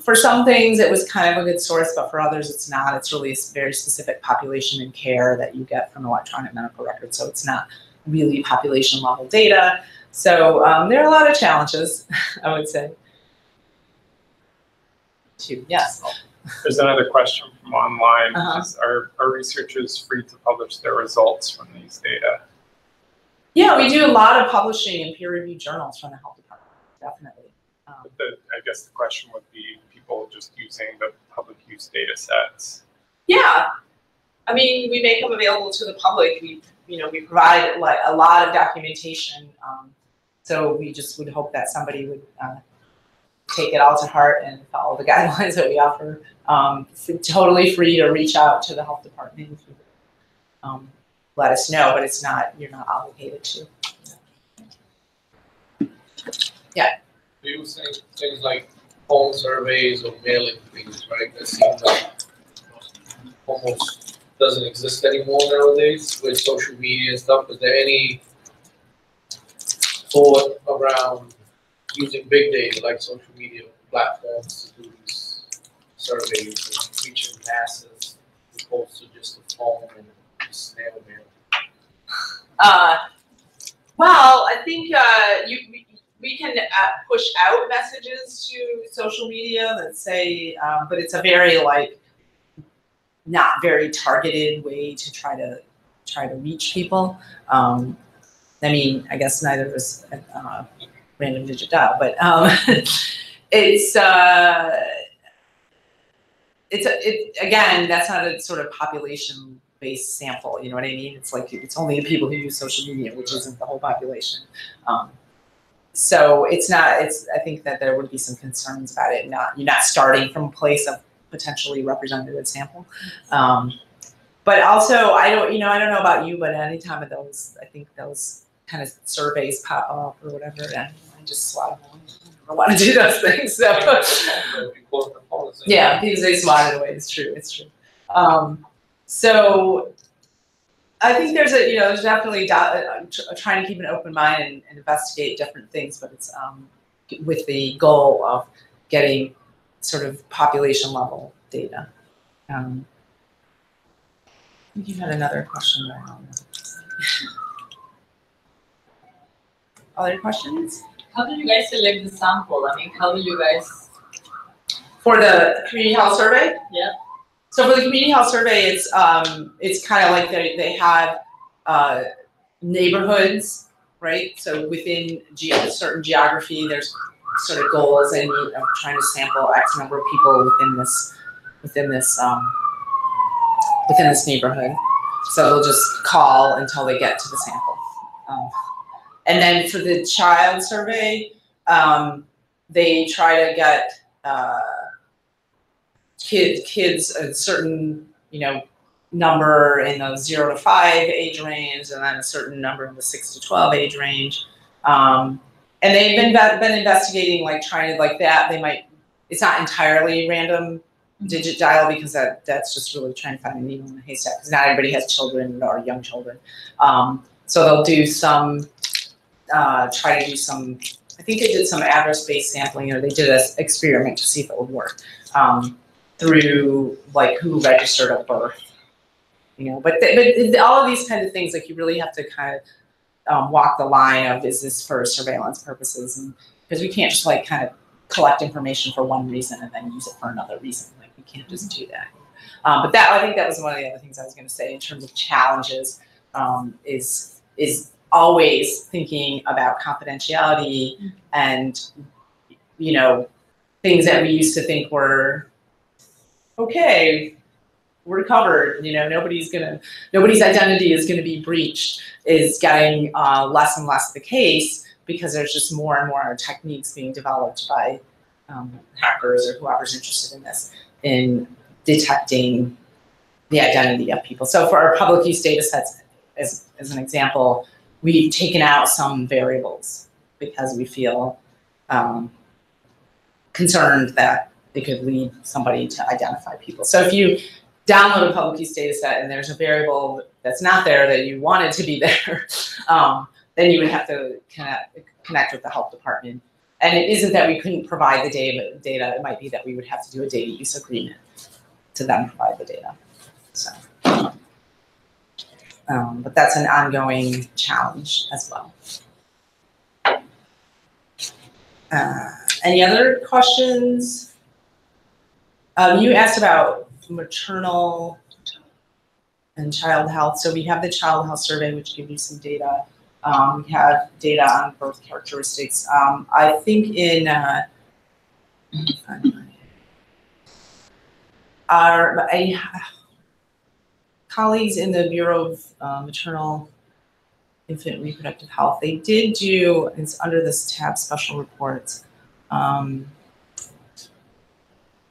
for some things it was kind of a good source, but for others it's not. It's really a very specific population and care that you get from electronic medical records, so it's not really population level data. So there are a lot of challenges, I would say. Yes. There's another question from online. Uh-huh. Are researchers free to publish their results from these data? Yeah, we do a lot of publishing in peer-reviewed journals from the health department, definitely. I guess the question would be people just using the public use data sets. Yeah, I mean, we make them available to the public. We provide like a lot of documentation. So we just would hope that somebody would take it all to heart and follow the guidelines that we offer. Totally free to reach out to the health department if you let us know, but it's not, you're not obligated to. Yeah. We were saying things like home surveys or mailing things, right? That seems like almost doesn't exist anymore nowadays with social media and stuff. Is there any thought around using big data like social media platforms to do these surveys and reaching masses as opposed to just a phone and snail mail? Well, I think we can push out messages to social media that say, but it's a very not very targeted way to try to reach people. I mean, I guess neither of us random digit dial, but again, that's not a sort of population-based sample. You know what I mean? It's like it's only the people who use social media, which isn't the whole population. So it's not. I think that there would be some concerns about it. You're not starting from a place of potentially representative sample. But also, I don't know about you, but any time of those, I think those kind of surveys pop up or whatever, and I just swat them away. I don't want to do those things. So yeah, because they swat it away. It's true. It's true. So I think there's there's definitely trying to keep an open mind and investigate different things, but it's with the goal of getting sort of population level data. I think you had another question there. Other questions? How do you guys select the sample? I mean, how do you guys? For the community health survey? Yeah. So for the community health survey, it's kind of like they have neighborhoods, right? So within certain geography, there's sort of goals, and trying to sample X number of people within this neighborhood. So they'll just call until they get to the sample. And then for the child survey, they try to get kids a certain number in the 0 to 5 age range, and then a certain number in the 6 to 12 age range. And they've been investigating, trying to that. They might. It's not entirely random digit dial, because that's just really trying to find a needle in a haystack, because not everybody has children or young children. So they'll do some. Try to do some, I think they did some address-based sampling, or they did an experiment to see if it would work through who registered at birth, But all of these kind of things, you really have to kind of walk the line of, is this for surveillance purposes? And because we can't just kind of collect information for one reason and then use it for another reason. We can't just do that. But I think that was one of the other things I was going to say in terms of challenges is always thinking about confidentiality and, things that we used to think were okay, we're covered. Nobody's identity is going to be breached, is getting less and less the case, because there's just more and more techniques being developed by hackers or whoever's interested in this, in detecting the identity of people. So for our public use data sets, as an example, we've taken out some variables because we feel concerned that it could lead somebody to identify people. So if you download a public use data set and there's a variable that's not there that you wanted to be there, then you would have to connect with the health department. And it isn't that we couldn't provide the data, it might be that we would have to do a data use agreement to then provide the data. So, but that's an ongoing challenge as well. Any other questions? You asked about maternal and child health. So we have the child health survey, which gives you some data. We have data on birth characteristics. I think in our colleagues in the Bureau of Maternal Infant Reproductive Health, they did do, it's under this tab, special reports.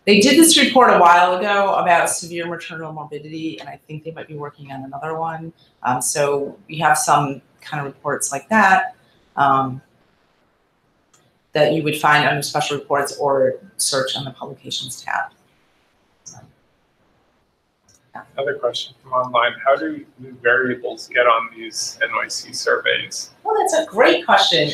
They did this report a while ago about severe maternal morbidity, and I think they might be working on another one. So we have some kind of reports like that that you would find under special reports or search on the publications tab. So, yeah. Another question from online: how do new variables get on these NYC surveys? Well, that's a great question.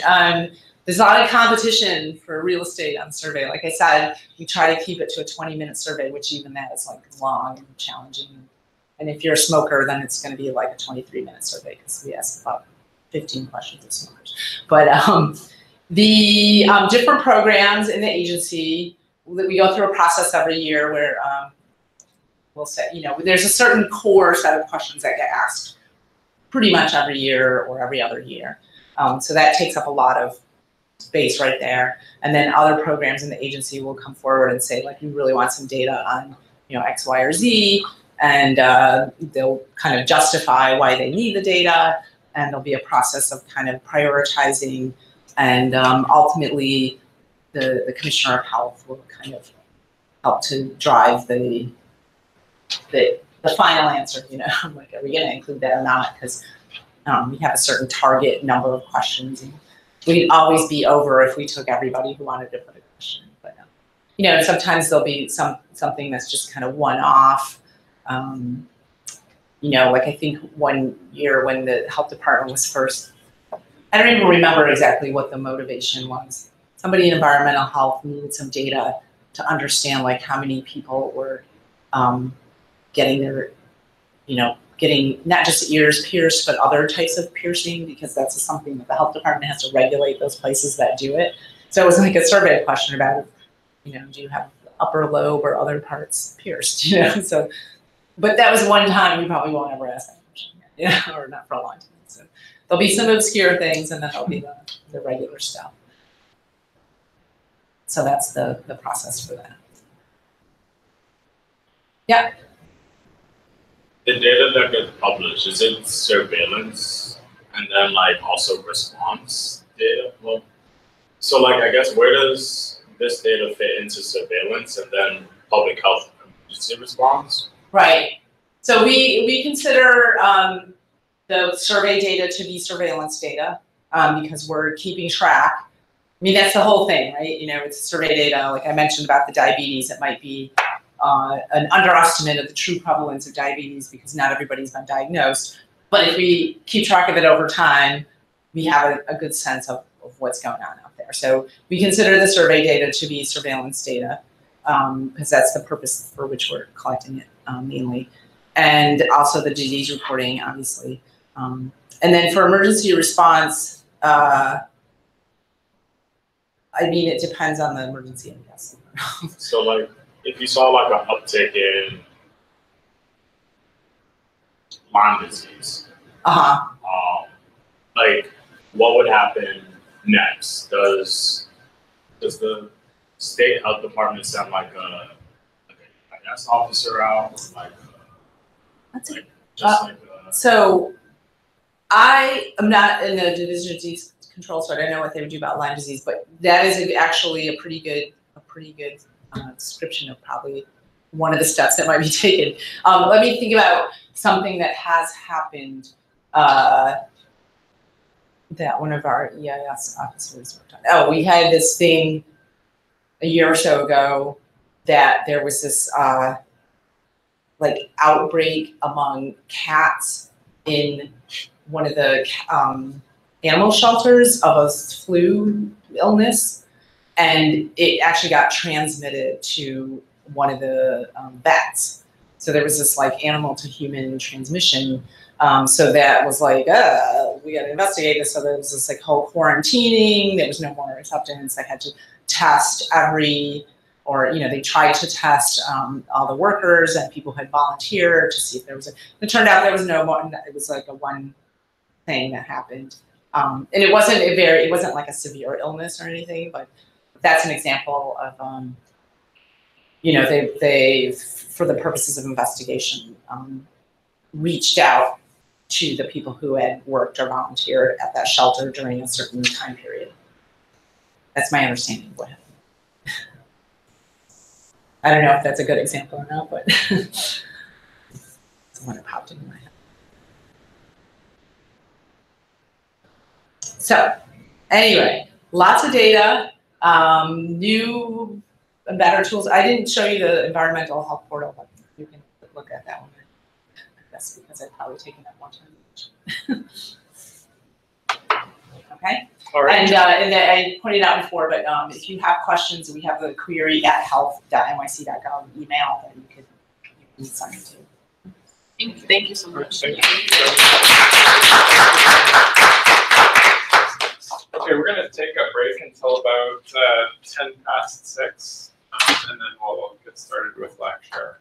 There's a lot of competition for real estate on the survey. Like I said, we try to keep it to a 20-minute survey, which even that is like long and challenging. And if you're a smoker, then it's going to be like a 23-minute survey because we ask about 15 questions of smokers. But the different programs in the agency, we go through a process every year where we'll say, you know, there's a certain core set of questions that get asked pretty much every year or every other year. So that takes up a lot of space right there. And then other programs in the agency will come forward and say, like, you really want some data on, you know, X, Y, or Z, and they'll kind of justify why they need the data, and there'll be a process of kind of prioritizing, and ultimately the Commissioner of Health will kind of help to drive the final answer, you know, like, are we gonna include that or not? Because we have a certain target number of questions, and we'd always be over if we took everybody who wanted to put a question. But you know, sometimes there'll be something that's just kind of one-off. You know, like I think one year when the health department was first, I don't even remember exactly what the motivation was. Somebody in environmental health needed some data to understand like how many people were getting their, you know, getting not just ears pierced, but other types of piercing, because that's something that the health department has to regulate those places that do it. So it was like a survey question about, you know, do you have the upper lobe or other parts pierced, you know? So, but that was one time. We probably won't ever ask that question again, yeah, or not for a long time. So there'll be some obscure things, and then there'll be the regular stuff. So that's the process for that. Yeah. The data that gets published, is it surveillance and then like also response data? Well, so like, I guess, where does this data fit into surveillance and then public health emergency response? Right. So we consider the survey data to be surveillance data because we're keeping track. I mean, that's the whole thing, right? You know, it's survey data. Like I mentioned about the diabetes, it might be an underestimate of the true prevalence of diabetes because not everybody's been diagnosed. But if we keep track of it over time, we have a good sense of what's going on out there. So we consider the survey data to be surveillance data because that's the purpose for which we're collecting it mainly. And also the disease reporting, obviously. And then for emergency response, I mean, it depends on the emergency, I guess. So like, if you saw like an uptick in Lyme disease, like what would happen next? Does the state health department send like a IS officer out, or like, so I am not in the division of disease control, so I don't know what they would do about Lyme disease, but that is actually a pretty good description of probably one of the steps that might be taken. Let me think about something that has happened. that one of our EIS officers worked on. Oh, we had this thing a year or so ago that there was this like outbreak among cats in one of the animal shelters of a flu illness, and it actually got transmitted to one of the vets. So there was this like animal to human transmission. So that was like, we got to investigate this. So there was this like whole quarantining. There was no more acceptance. They had to test they tried to test all the workers and people who had volunteered to see if there was it turned out there was no more. It was like a one thing that happened. And it wasn't like a severe illness or anything, but that's an example of, they for the purposes of investigation, reached out to the people who had worked or volunteered at that shelter during a certain time period. That's my understanding of what happened. I don't know if that's a good example or not, but it's the one that popped into my head. So anyway, lots of data, new and better tools. I didn't show you the environmental health portal, but you can look at that one. That's because I've probably taken up more time. Okay. All right. And I pointed out before, but if you have questions, we have the query@health.nyc.gov email that you can send it to. Thank you so much. Thank you. Okay, we're going to take a break until about 6:10, and then we'll get started with lecture.